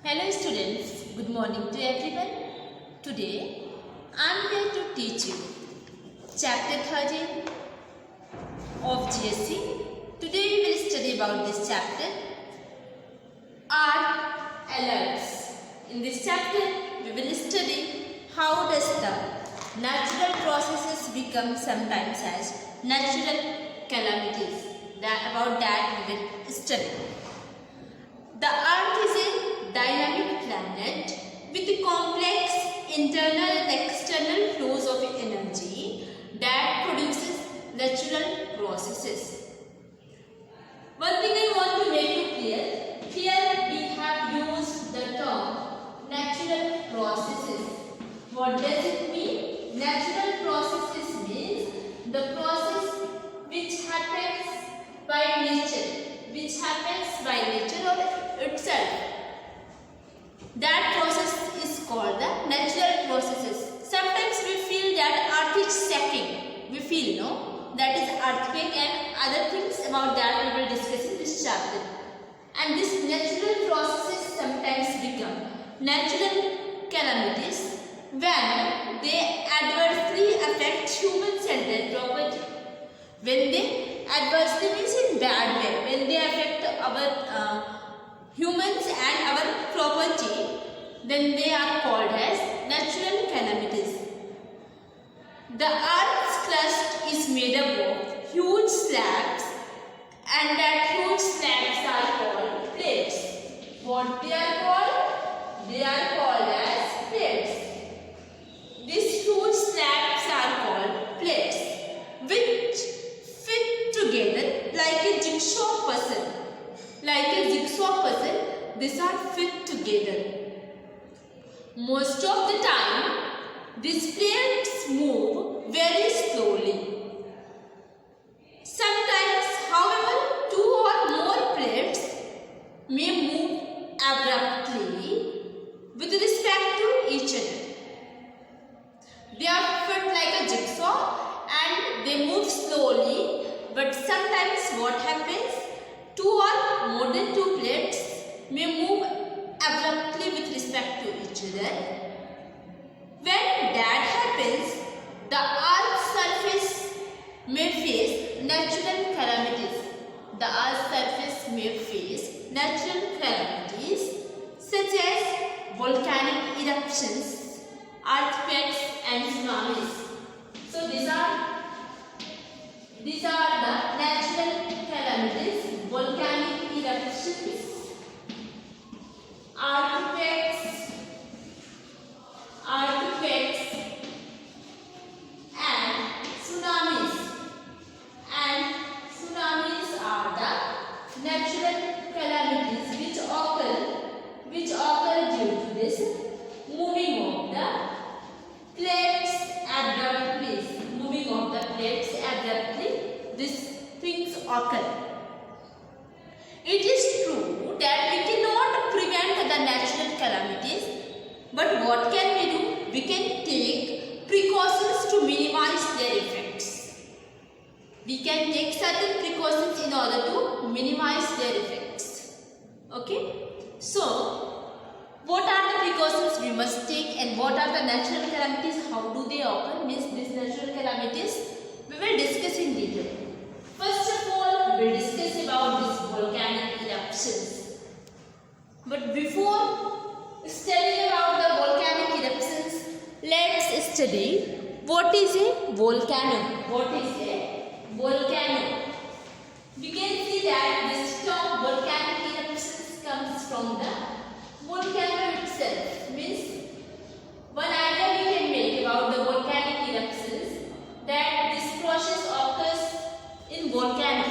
Hello students, good morning to everyone. Today I am here to teach you chapter 13 of GSC. Today we will study about this chapter, alerts. In this chapter we will study how does the natural processes become sometimes as natural calamities. About that we will study. The Earth is a dynamic planet with complex internal and external flows of energy that produces natural processes. One thing I want to make you clear, here we have used the term natural processes. What does it mean? Natural processes means the process which happens by nature, or itself. That process is called the natural processes. Sometimes we feel that earth is shaking. We feel, that is earthquake and other things about that we will discuss in this chapter. And these natural processes sometimes become natural calamities when they adversely affect humans and their property. When they adversely means in bad way, when they affect our humans and our property, then they are called as natural calamities. The Earth's crust is made up of huge slabs, and that huge slabs are called plates. What they are called? They are called as plates. These huge slabs are called plates, which fit together like a jigsaw puzzle. These are fit together. Most of the time, these plates move very slowly. Sometimes, however, two or more plates may move abruptly with respect to each other. They are fit like a jigsaw and they move slowly, but sometimes what happens? Two or more than two plates may move abruptly with respect to each other. When that happens, the Earth's surface may face natural calamities. The Earth's surface may face natural calamities such as volcanic eruptions, earthquakes and tsunamis. So these are the natural calamities: volcanic eruptions, earthquakes and tsunamis. And tsunamis are the natural calamities which occur due to this moving of the plates abruptly. These things occur. It is true that we cannot prevent the natural calamities, but what can we do? We can take precautions to minimize their effects. We can take certain precautions in order to minimize their effects. Okay? So, what are the precautions we must take and what are the natural calamities? How do they occur? Means these natural calamities we will discuss in detail. First of all, we will discuss about these volcanic eruptions. But before studying about the volcanic eruptions, let's study what is a volcano. What is a volcano? We can see that this term volcanic eruptions comes from the volcano itself. Means one idea we can make about the volcanic eruptions, that this process occurs in volcano.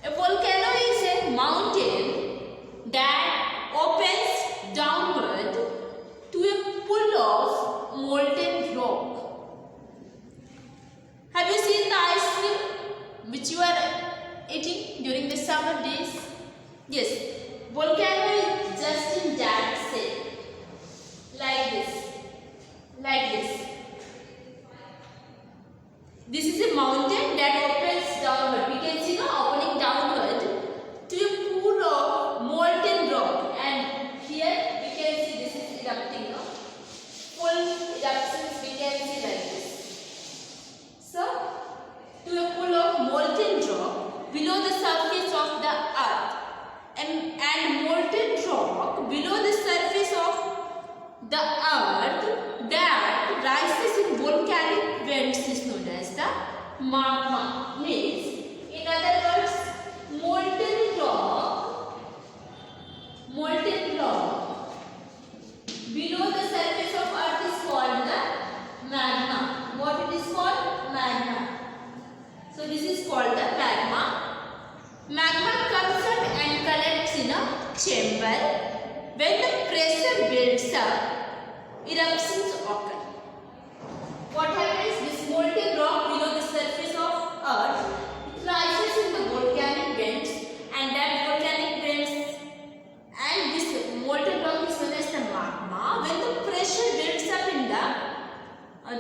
A volcano is a mountain that opens downward to a pool of molten rock. Have you seen the ice cream which you are eating during the summer days? Yes, volcano is just in that shape, like this. This is a mountain that opens downward. We can see the opening downward to a pool of molten rock, and here chamber. When the pressure builds up, eruptions occur. What happens? This molten rock below the surface of Earth, it rises in the volcanic vents, and that volcanic vents and this molten rock is known as the magma. When the pressure builds up in the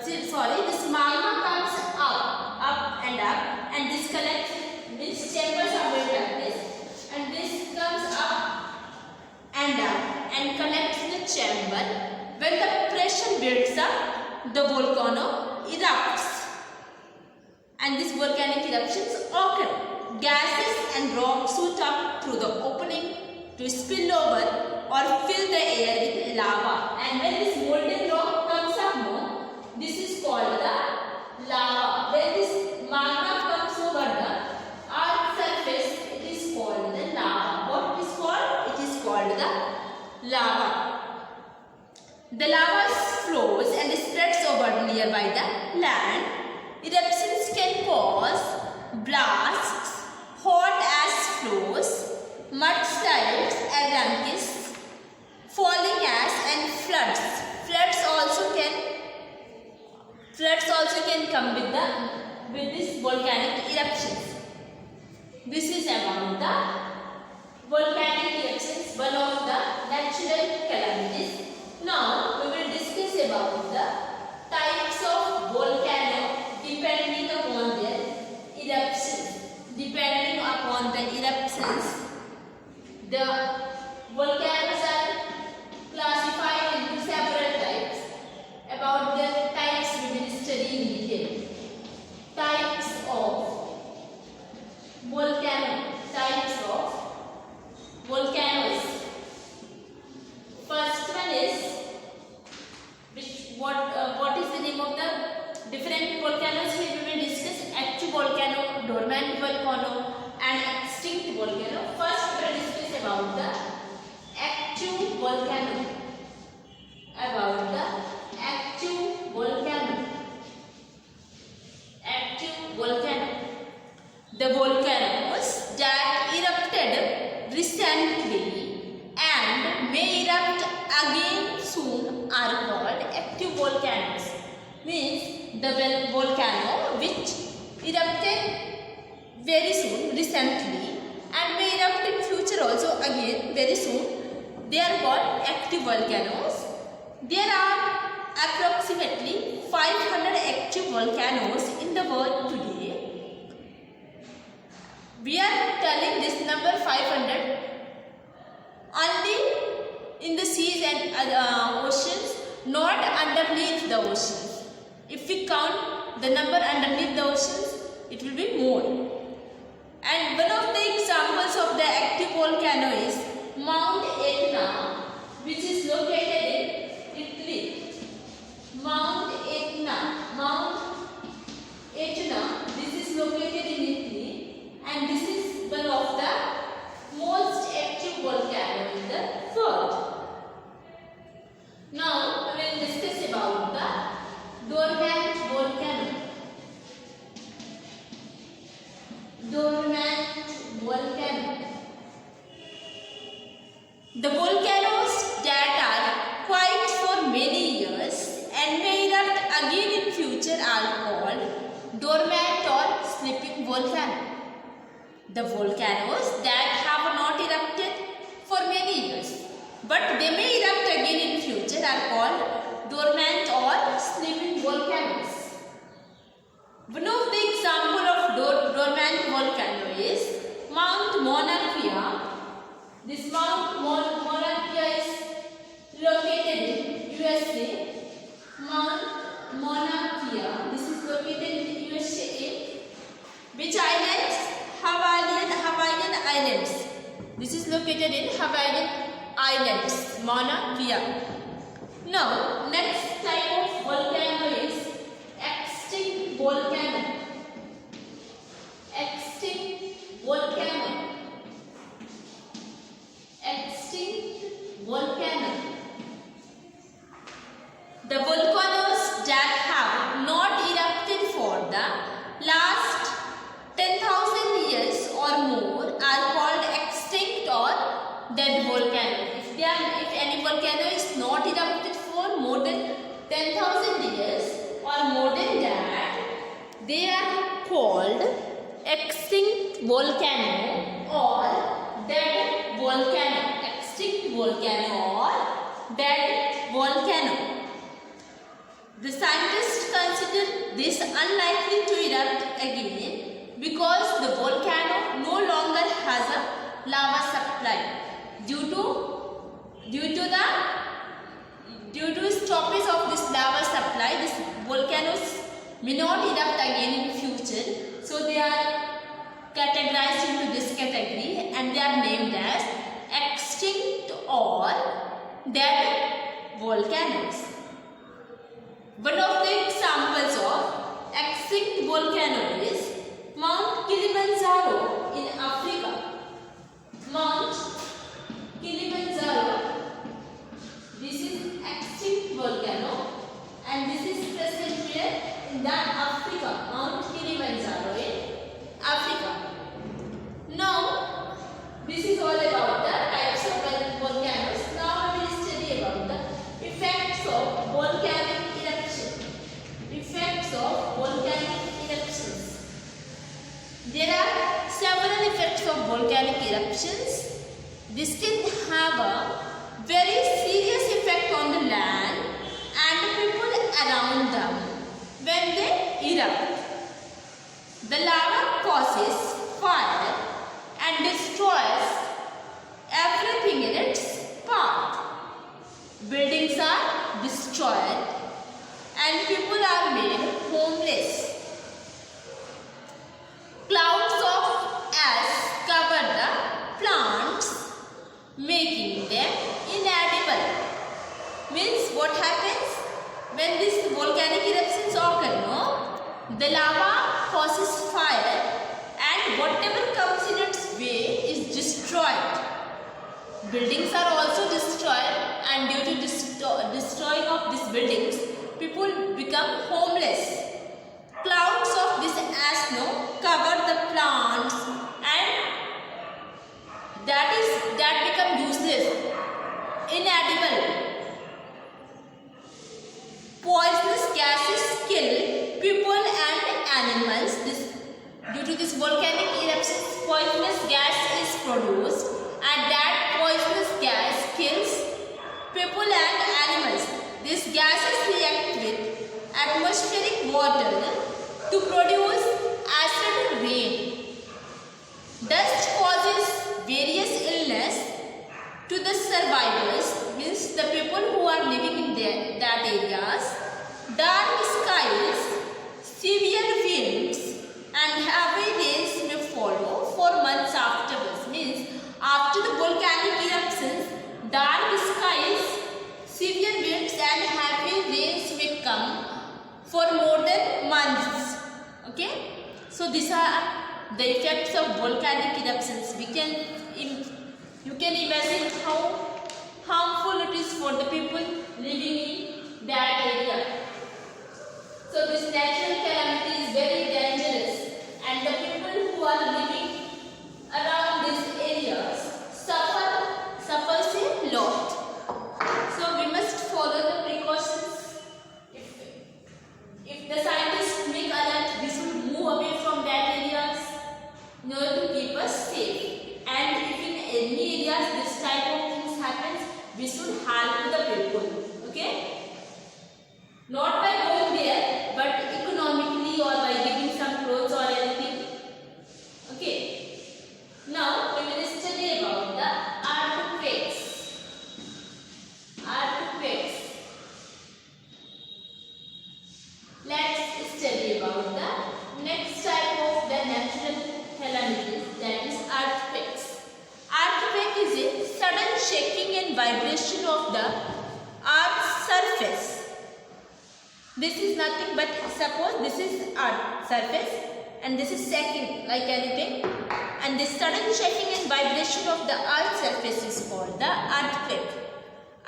this magma comes up and this collects. These chambers are built like this, and this comes up and collects in the chamber. When the pressure builds up, the volcano erupts, and these volcanic eruptions occur. Gases and rock shoot up through the opening to spill over or fill the air with lava. And when this molten rock comes up more, this is called the lava. When this magma comes over the earth's surface, it is called the lava. What is called? It is called the lava. The lava flows and spreads over nearby the land. Eruptions can cause blasts, hot ash flows, mudslides, avalanches, falling ash, and floods. Floods also can come with this volcanic eruptions. This is about the volcanic eruptions, one of the natural calamities. Now we will discuss about the types of volcano depending upon their eruptions. Depending upon the eruptions, the volcanoes are classified into several types. About the types we will study in detail. Types of volcanoes. First one is what is the name of the different volcanoes? Here we will discuss active volcano, dormant volcano, and extinct volcano. First we will discuss about the active volcano. The volcanoes that erupted recently and may erupt again soon are called active volcanoes. Means the volcano which erupted very soon recently and may erupt in future also again very soon, they are called active volcanoes. There are approximately 500 active volcanoes in the world today. We are telling this number 500 only in the seas and oceans, not underneath the oceans. If we count the number underneath the oceans, it will be more. And one of the examples of the active volcano is Mount Etna, which is located in Italy. Mount Etna, this is located in Italy, and this is one of the most active volcano in the world. Now we will discuss about the dormant volcano. The volcanoes that are quiet for many years and may erupt again in future are called dormant or sleeping volcano. The volcanoes that have not erupted for many years but they may erupt again in future are called dormant or sleeping volcanoes. One of the example of dormant volcano is Mount Mauna Kea. This Mount Mauna Kea is located in USA. Mount Mauna Kea, this is located in USA. Which islands? Hawaiian Islands. This is located in Hawaiian Islands, Mauna Kea. Now, next type of volcano is extinct volcano. The volcanoes that have not erupted for the last 10,000 years or more are called extinct or the dead volcano. If any volcano is not erupted for more than 10,000 years or more than that, they are called extinct volcano or dead volcano. Extinct volcano or dead volcano. The scientists consider this unlikely to erupt again because the volcano no longer has a lava supply due to stoppage of this lava supply. This volcanoes may not erupt again in future, so they are categorized into this category and they are named as extinct or dead volcanoes. One of the examples of extinct volcano is Mount Kilimanjaro in Africa. Mount Kilimanjaro. This is extinct volcano and this is present here in Africa. Mount Kilimanjaro in Africa. Now, this is all about the types of volcanoes. Now we will study about the effects of volcanic eruption. Effects of volcanic eruptions. There are several effects of volcanic eruptions. This can have a very serious effect on the land and the people around them when they erupt. The lava causes fire and destroys everything in its path. Buildings are destroyed and people are made homeless. Clouds of ash cover the plants, making them inedible. Means what happens when these volcanic eruptions occur? No? The lava causes fire and whatever comes in its way is destroyed. Buildings are also destroyed and due to destroying of these buildings, people become homeless. Clouds of this ash cover the plants and that become useless, inedible. Poisonous gases kill people and animals. Due to this volcanic eruptions, poisonous gas is produced and that poisonous gas kills people and animals. These gases react with atmospheric water to produce acid rain. Dust causes various illness to the survivors, means the people who are living in that areas. Dark skies, severe winds and heavy rains may follow for months afterwards. Means after the volcanic eruptions, dark skies, severe winds and heavy rains may come for more than months. Okay, so these are the effects of volcanic eruptions. You can imagine how harmful it is for the people living in that area. So this natural calamity is very dangerous and the people who are living around these areas suffers a lot. So we must follow the precautions. If the scientists make alert, we should move away from that areas in order to keep us safe. And if in any areas this type of things happens, we should help the people. Okay? Not by going there, but economically or by giving some clothes or anything. Okay. Now we will study about the earthquakes. Earthquakes. Let's study about the next type of the natural calamities, that is earthquakes. Earthquake is a sudden shaking and vibration of the earth's surface. This is nothing but, suppose this is earth surface and this is shaking like anything, and this sudden shaking and vibration of the earth surface is called the earthquake.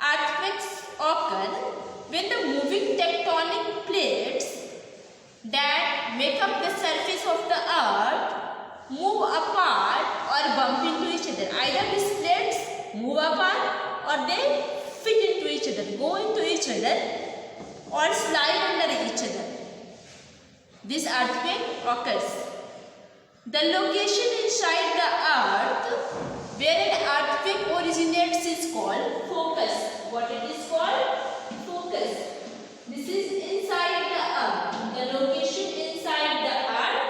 Earthquakes occur when the moving tectonic plates that make up the surface of the earth move apart or bump into each other. Either these plates move other, go into each other or slide under each other. This earthquake occurs. The location inside the earth where an earthquake originates is called focus. What it is called? Focus. This is inside the earth. The location inside the earth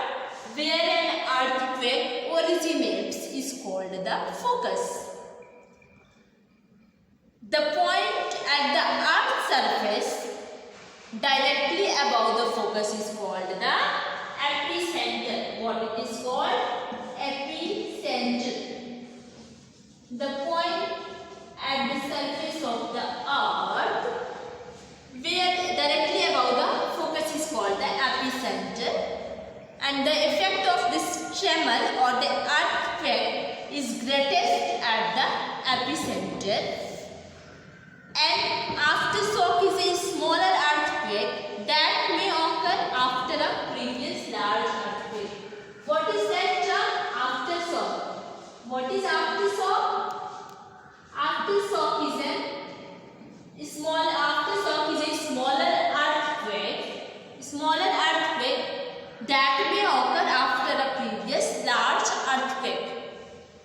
where an earthquake originates is called the focus. The point at the earth's surface directly above the focus is called the epicenter. What it is called? Epicenter. The point at the surface of the earth where directly above the focus is called the epicenter, and the effect of this tremor or the earthquake is greatest at the epicenter. And aftershock is a smaller earthquake that may occur after a previous large earthquake. What is that term? Aftershock. What is aftershock? Aftershock is a smaller earthquake that may occur after a previous large earthquake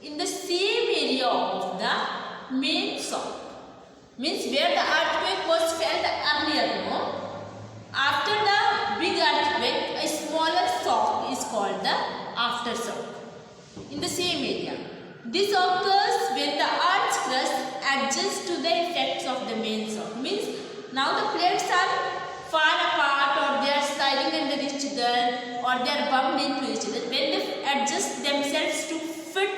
in the same area of the main shock. Means where the earthquake was felt earlier, no? After the big earthquake, a smaller shock is called the aftershock in the same area. This occurs when the earth's crust adjusts to the effects of the main shock. Means now the plates are far apart, or they are sliding under each other, or they are bumped into each other. When they adjust themselves to fit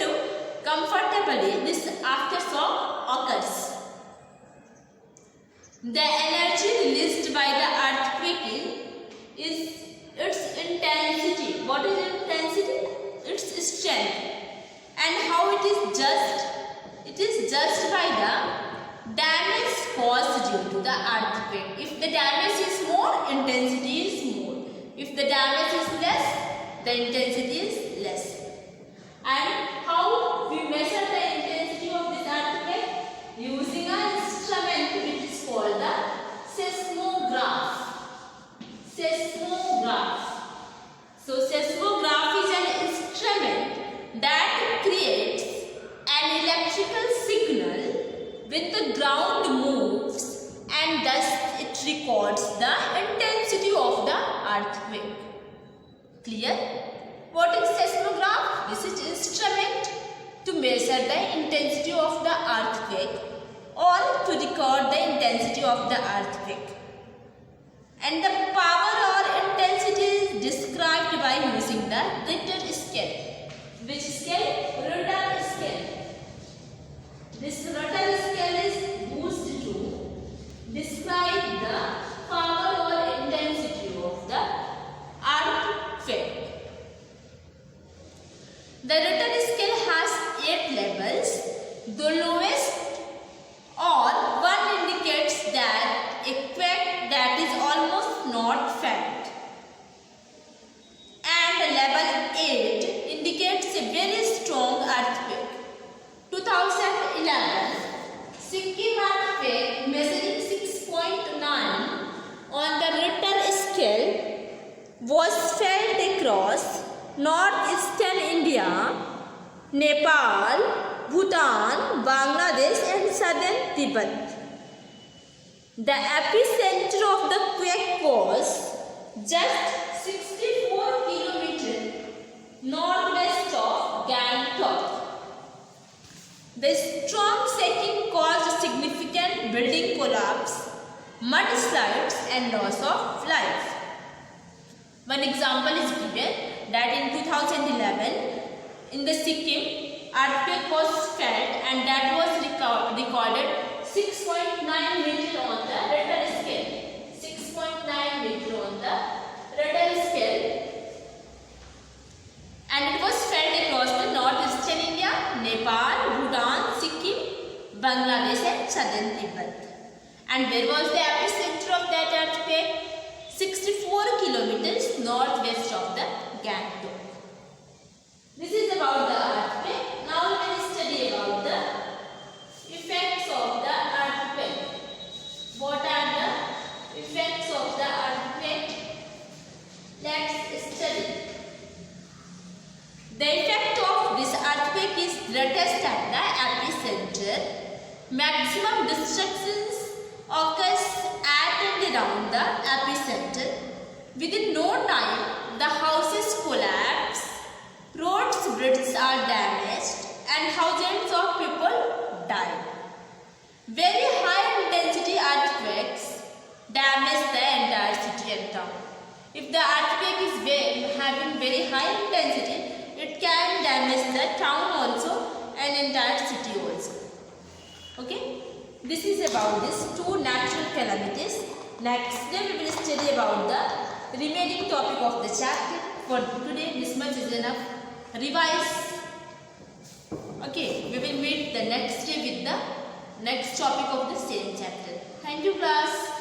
comfortably, this aftershock occurs. The energy released by the earthquake is its intensity. What is intensity? Its strength. And how it is judged? It is judged by the damage caused due to the earthquake. If the damage is more, intensity is more. If the damage is less, the intensity is less. And how we measure the intensity of this earthquake? Using an instrument which is called the seismograph. Seismograph. So seismograph is an instrument that creates an electrical signal when the ground moves, and thus it records the intensity of the earthquake. Clear? What is seismograph? This is instrument to measure the intensity of the earthquake or to record the intensity of the earthquake. And the power or intensity is described by using the Richter scale. Which scale? Richter scale. This Richter scale is used to describe the power or intensity of the earthquake. The Richter scale has 8 levels. The lowest or 1 indicates that a quake that is almost not felt. And level 8 indicates a very strong earthquake. 2011 Sikkim earthquake measuring 6.9 on the Richter scale was felt across northeastern India, Nepal, Bhutan, Bangladesh and southern Tibet. The epicenter of the quake was just 64 km northwest of Gangtok. The strong shaking caused significant building collapse, mudslides and loss of life. One example is given that in 2011 in the Sikkim earthquake was felt, and that was recorded 6.9 meter on the Richter scale. 6.9 meter on the Richter scale, and it was felt across the northeastern India, Nepal, Bhutan, Sikkim, Bangladesh and southern Tibet. And where was the epicenter of that earthquake? 64 kilometers northwest of the Gangtok. This is about the earthquake. Now let us study about the effects of the earthquake. greatest at the epicenter. Maximum destructions occurs at and around the epicenter. Within no time, the houses collapse, roads, bridges are damaged, and thousands of people die. Very high intensity earthquakes damage the entire city and town. If the earthquake is having very high intensity, it can damage the town also and entire city also. Okay, this is about these two natural calamities. Next day we will study about the remaining topic of the chapter. For today this much is enough. Revise. Okay, we will meet the next day with the next topic of the same chapter. Thank you class.